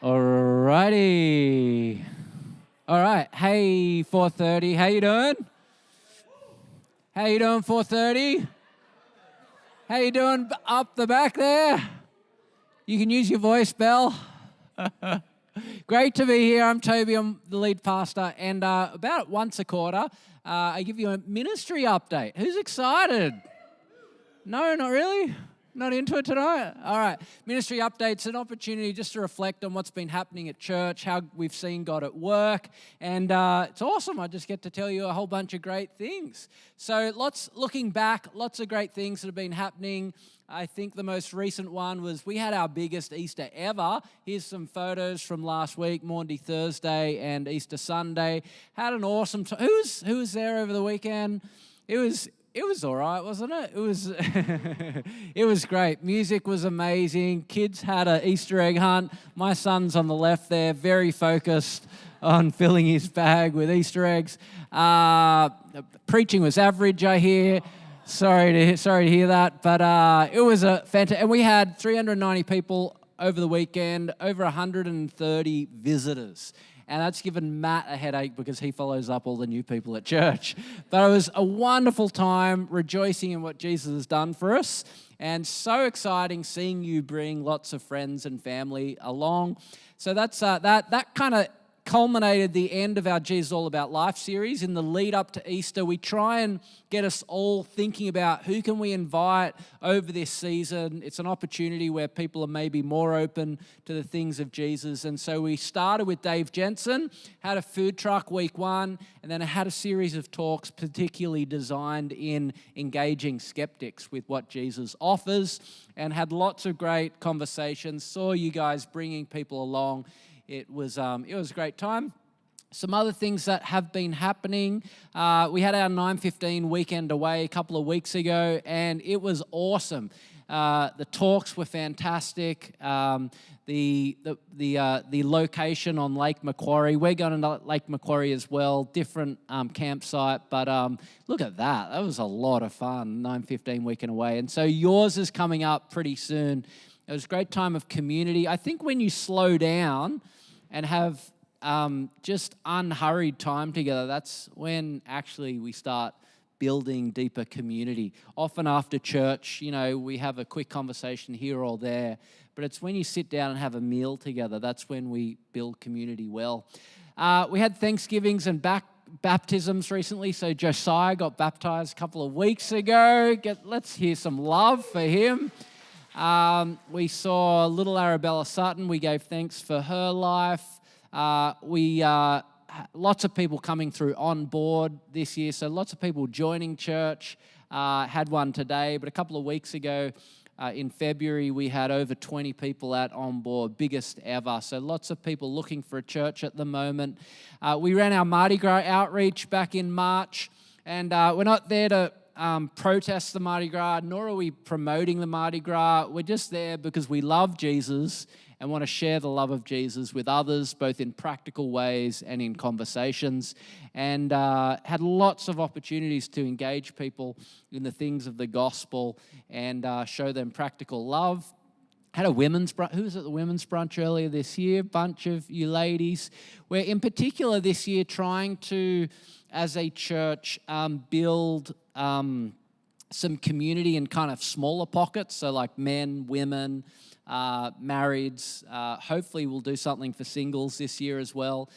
Alrighty. All right. Hey, 4:30. How you doing? How you doing, 4:30? How you doing up the back there? You can use your voice, Belle. Great to be here. I'm Toby. I'm the lead pastor. And about once a quarter, I give you a ministry update. Who's excited? No, not really? Not into it tonight? All right. Ministry update's an opportunity just to reflect on what's been happening at church, how we've seen God at work, and it's awesome. I just get to tell you a whole bunch of great things. So looking back, lots of great things that have been happening. I think the most recent one was we had our biggest Easter ever. Here's some photos from last week, Maundy Thursday and Easter Sunday. Had an awesome time. Who was there over the weekend? It was all right, wasn't it? It was great. Music was amazing. Kids had an Easter egg hunt. My son's on the left there, very focused on filling his bag with Easter eggs. Preaching was average, I hear. Sorry to hear that, but it was a fantastic. And we had 390 people over the weekend, over 130 visitors. And that's given Matt a headache because he follows up all the new people at church. But it was a wonderful time rejoicing in what Jesus has done for us. And so exciting seeing you bring lots of friends and family along. So that's that kind of culminated the end of our Jesus All About Life series. In the lead up to Easter, we try and get us all thinking about who can we invite over this season. It's an opportunity where people are maybe more open to the things of Jesus. And so we started with Dave Jensen, had a food truck week 1, and then I had a series of talks particularly designed in engaging skeptics with what Jesus offers, and had lots of great conversations. Saw you guys bringing people along. It was a great time. Some other things that have been happening. We had our 9:15 weekend away a couple of weeks ago, and it was awesome. The talks were fantastic. The location on Lake Macquarie. We're going to Lake Macquarie as well, different campsite. But look at that. That was a lot of fun, 9:15 weekend away. And so yours is coming up pretty soon. It was a great time of community. I think when you slow down and have just unhurried time together, that's when actually we start building deeper community. Often after church, we have a quick conversation here or there, but it's when you sit down and have a meal together, that's when we build community well. We had Thanksgivings and baptisms recently, so Josiah got baptized a couple of weeks ago. Let's hear some love for him. We saw little Arabella Sutton. We gave thanks for her life. Lots of people coming through on board this year, so lots of people joining church. Had one today, but a couple of weeks ago in February, we had over 20 people at on board, biggest ever. So lots of people looking for a church at the moment. We ran our Mardi Gras outreach back in March, and we're not there to protest the Mardi Gras, nor are we promoting the Mardi Gras. We're just there because we love Jesus and want to share the love of Jesus with others, both in practical ways and in conversations, and had lots of opportunities to engage people in the things of the gospel and show them practical love. Had a women's brunch. Who was at the women's brunch earlier this year? Bunch of you ladies. We're in particular this year trying to, as a church, build some community in kind of smaller pockets, so like men, women, marrieds. Hopefully we'll do something for singles this year as well.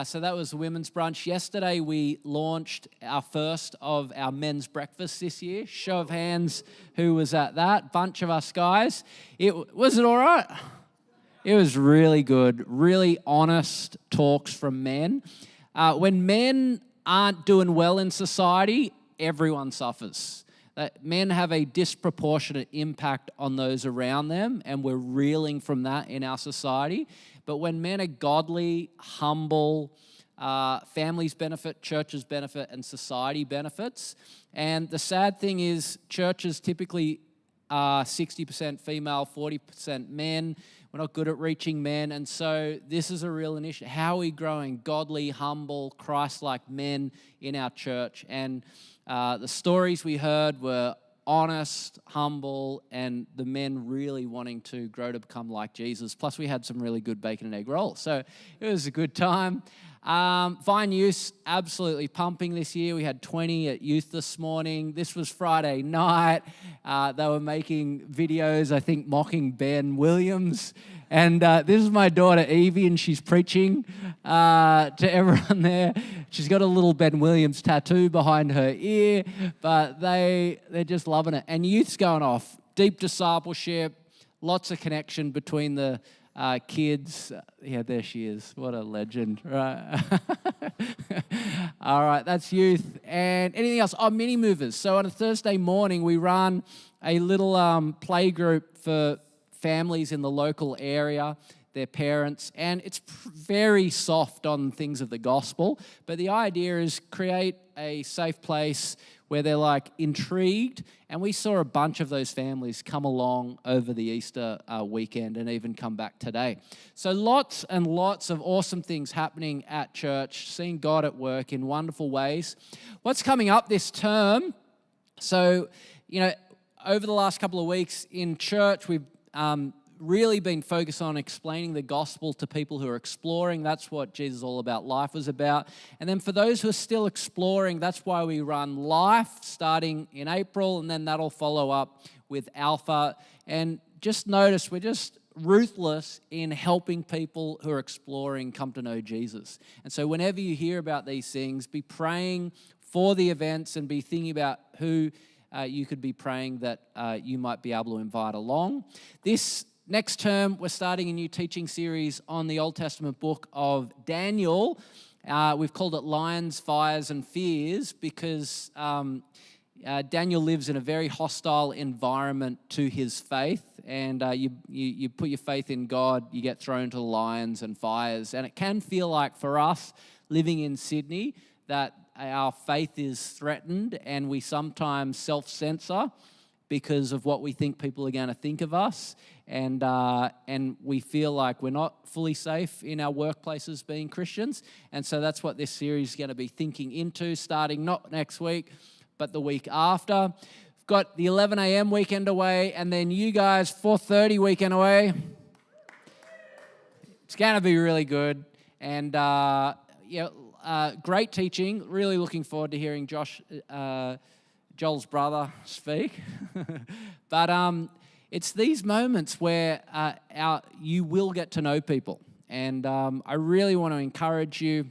So that was the women's brunch. Yesterday we launched our first of our men's breakfasts this year. Show of hands who was at that. Bunch of us guys. Was it all right? It was really good. Really honest talks from men. When men aren't doing well in society, everyone suffers. Men have a disproportionate impact on those around them, and we're reeling from that in our society. But when men are godly, humble, families benefit, churches benefit, and society benefits. And the sad thing is churches typically are 60% female, 40% men. We're not good at reaching men, and so this is a real initiative. How are we growing godly, humble, Christ-like men in our church? And the stories we heard were honest, humble, and the men really wanting to grow to become like Jesus. Plus, we had some really good bacon and egg rolls. So it was a good time. Vine Youth, absolutely pumping this year. We had 20 at youth this morning. This was Friday night. They were making videos, I think, mocking Ben Williams. And this is my daughter, Evie, and she's preaching to everyone there. She's got a little Ben Williams tattoo behind her ear, but they're just loving it. And youth's going off. Deep discipleship, lots of connection between the kids. Yeah, there she is. What a legend, right? All right, that's youth. And anything else? Oh, mini movers. So on a Thursday morning, we run a little play group for families in the local area, their parents, and it's very soft on things of the gospel. But the idea is create a safe place where they're like intrigued. And we saw a bunch of those families come along over the Easter weekend and even come back today. So lots and lots of awesome things happening at church, seeing God at work in wonderful ways. What's coming up this term? So, over the last couple of weeks in church, we've really been focused on explaining the gospel to people who are exploring. That's what Jesus All About Life was about. And then for those who are still exploring, that's why we run Life starting in April, and then that'll follow up with Alpha. And just notice, we're just ruthless in helping people who are exploring come to know Jesus. And so whenever you hear about these things, be praying for the events and be thinking about who you could be praying that you might be able to invite along. This next term, we're starting a new teaching series on the Old Testament book of Daniel. We've called it Lions, Fires, and Fears because Daniel lives in a very hostile environment to his faith. And you put your faith in God, you get thrown to the lions and fires. And it can feel like for us living in Sydney that our faith is threatened and we sometimes self-censor because of what we think people are going to think of us. And we feel like we're not fully safe in our workplaces being Christians. And so that's what this series is going to be thinking into, starting not next week, but the week after. We've got the 11 a.m. weekend away, and then you guys, 4:30 weekend away. It's going to be really good. And, great teaching. Really looking forward to hearing Joel's brother speak. But it's these moments where you will get to know people. And I really want to encourage you,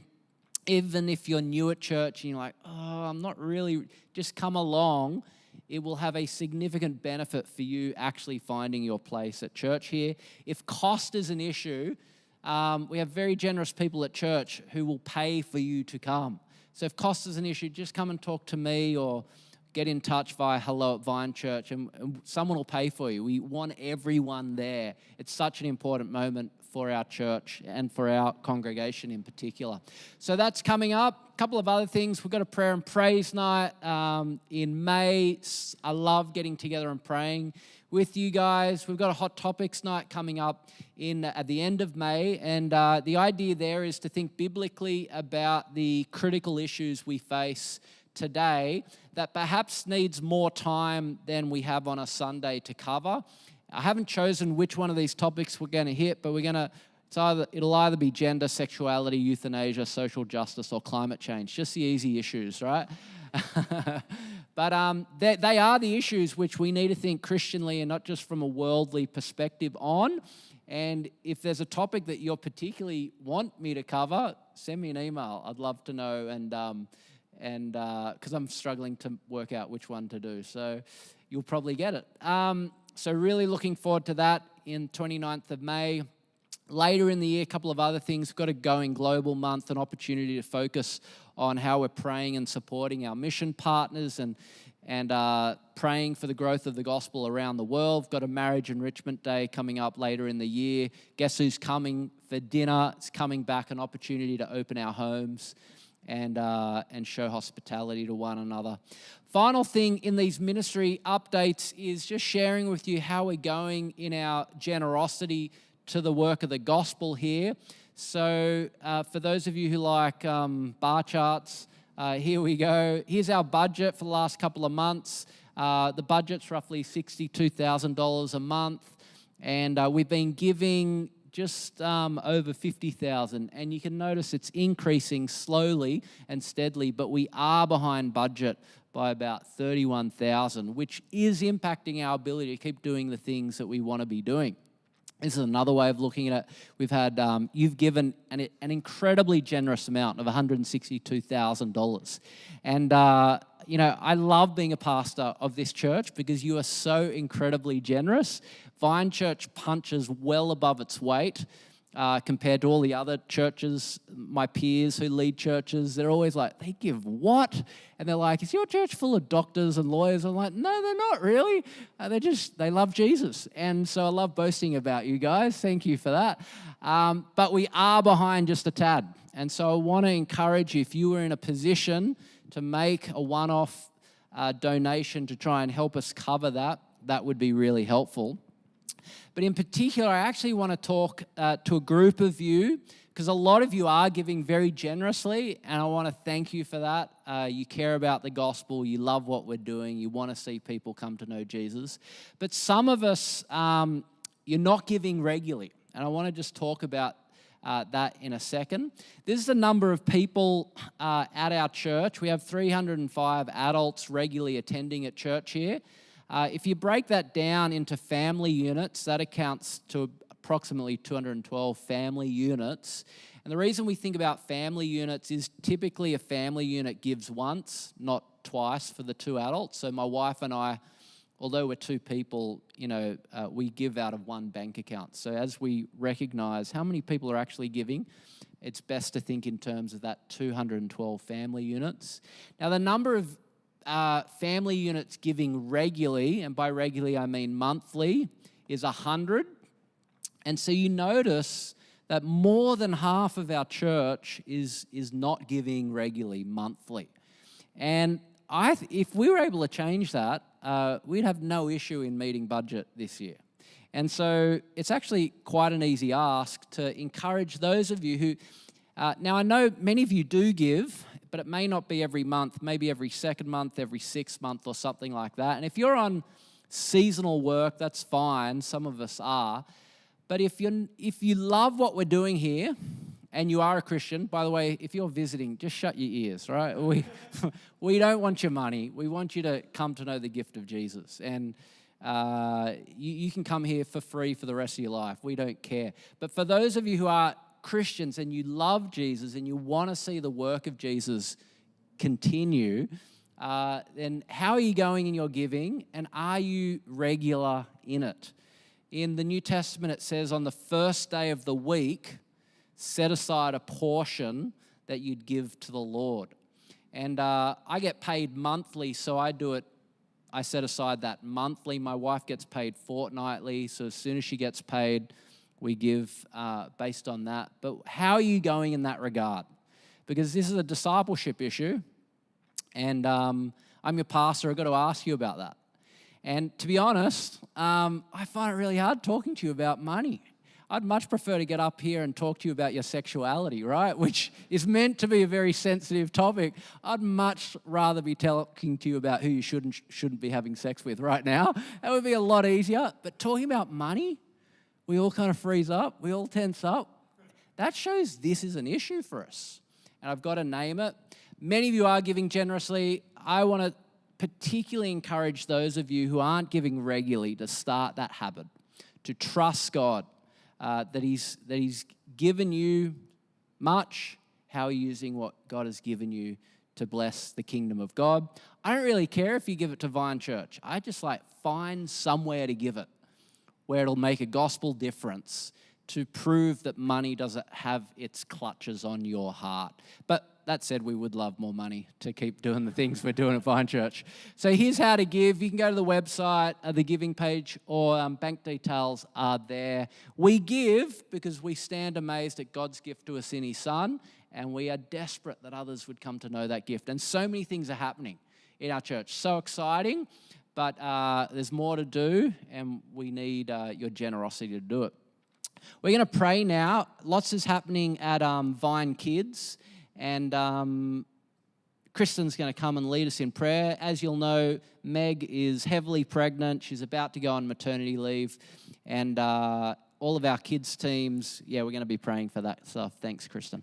even if you're new at church and you're like, I'm not really, just come along. It will have a significant benefit for you actually finding your place at church here. If cost is an issue, we have very generous people at church who will pay for you to come. So if cost is an issue, just come and talk to me or get in touch via hello@Vine Church and someone will pay for you. We want everyone there. It's such an important moment for our church and for our congregation in particular. So that's coming up. A couple of other things. We've got a prayer and praise night in May. I love getting together and praying with you guys. We've got a hot topics night coming up at the end of May. And the idea there is to think biblically about the critical issues we face today that perhaps needs more time than we have on a Sunday to cover. I haven't chosen which one of these topics we're going to hit, but it'll either be gender, sexuality, euthanasia, social justice, or climate change. Just the easy issues, right? But they are the issues which we need to think Christianly and not just from a worldly perspective on. And if there's a topic that you particularly want me to cover, send me an email. I'd love to know, and because I'm struggling to work out which one to do. So you'll probably get it. So really looking forward to that in 29th of May. Later in the year, a couple of other things. We've got a Going Global month, an opportunity to focus on how we're praying and supporting our mission partners and praying for the growth of the gospel around the world. We've got a Marriage Enrichment Day coming up later in the year. Guess who's coming for dinner? It's coming back, an opportunity to open our homes and show hospitality to one another. Final thing in these ministry updates is just sharing with you how we're going in our generosity to the work of the gospel here. So for those of you who like bar charts, Here we go. Here's our budget for the last couple of months. The budget's roughly $62,000 a month, and we've been giving just over 50,000, and you can notice it's increasing slowly and steadily, but we are behind budget by about 31,000, which is impacting our ability to keep doing the things that we want to be doing. This is another way of looking at it. We've had, you've given an incredibly generous amount of $162,000. And, I love being a pastor of this church because you are so incredibly generous. Vine Church punches well above its weight compared to all the other churches, my peers who lead churches. They're always like, they give what? And they're like, is your church full of doctors and lawyers? I'm like, no, they're not really. They love Jesus. And so I love boasting about you guys. Thank you for that. But we are behind just a tad. And so I want to encourage you, if you were in a position to make a one-off donation to try and help us cover that, that would be really helpful. But in particular, I actually want to talk to a group of you, because a lot of you are giving very generously, and I want to thank you for that. You care about the gospel, you love what we're doing, you want to see people come to know Jesus. But some of us, you're not giving regularly, and I want to just talk about that in a second. This is the number of people at our church. We have 305 adults regularly attending at church here. If you break that down into family units, that accounts to approximately 212 family units. And the reason we think about family units is typically a family unit gives once, not twice for the two adults. So my wife and I, although we're two people, we give out of one bank account. So as we recognize how many people are actually giving, it's best to think in terms of that 212 family units. Now, the number of family units giving regularly, and by regularly I mean monthly, is 100. And so you notice that more than half of our church is not giving regularly monthly. And if we were able to change that, we'd have no issue in meeting budget this year. And so it's actually quite an easy ask to encourage those of you who, now I know many of you do give, but it may not be every month, maybe every second month, every 6th month or something like that. And if you're on seasonal work, that's fine, some of us are. But if you love what we're doing here, and you are a Christian, by the way, if you're visiting, just shut your ears, right? We don't want your money. We want you to come to know the gift of Jesus. And you can come here for free for the rest of your life. We don't care. But for those of you who are Christians and you love Jesus and you want to see the work of Jesus continue, then how are you going in your giving, and are you regular in it? In the New Testament, it says on the first day of the week, set aside a portion that you'd give to the Lord. And I get paid monthly, so I set aside that monthly. My wife gets paid fortnightly, so as soon as she gets paid, we give based on that. But how are you going in that regard? Because this is a discipleship issue, and I'm your pastor. I've got to ask you about that. And to be honest, I find it really hard talking to you about money. I'd much prefer to get up here and talk to you about your sexuality, right? Which is meant to be a very sensitive topic. I'd much rather be talking to you about who you shouldn't be having sex with right now. That would be a lot easier. But talking about money, we all kind of freeze up. We all tense up. That shows this is an issue for us. And I've got to name it. Many of you are giving generously. I want to particularly encourage those of you who aren't giving regularly to start that habit, to trust God. That he's given you much. How are you using what God has given you to bless the kingdom of God? I don't really care if you give it to Vine Church. I just find somewhere to give it where it'll make a gospel difference to prove that money doesn't have its clutches on your heart. But that said, we would love more money to keep doing the things we're doing at Vine Church. So here's how to give. You can go to the website, the giving page, or bank details are there. We give because we stand amazed at God's gift to us in his Son, and we are desperate that others would come to know that gift. And so many things are happening in our church. So exciting, but there's more to do, and we need your generosity to do it. We're going to pray now. Lots is happening at Vine Kids. And Kristen's going to come and lead us in prayer. As you'll know, Meg is heavily pregnant. She's about to go on maternity leave. And all of our kids' teams, we're going to be praying for that. So thanks, Kristen.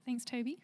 Thanks, Toby.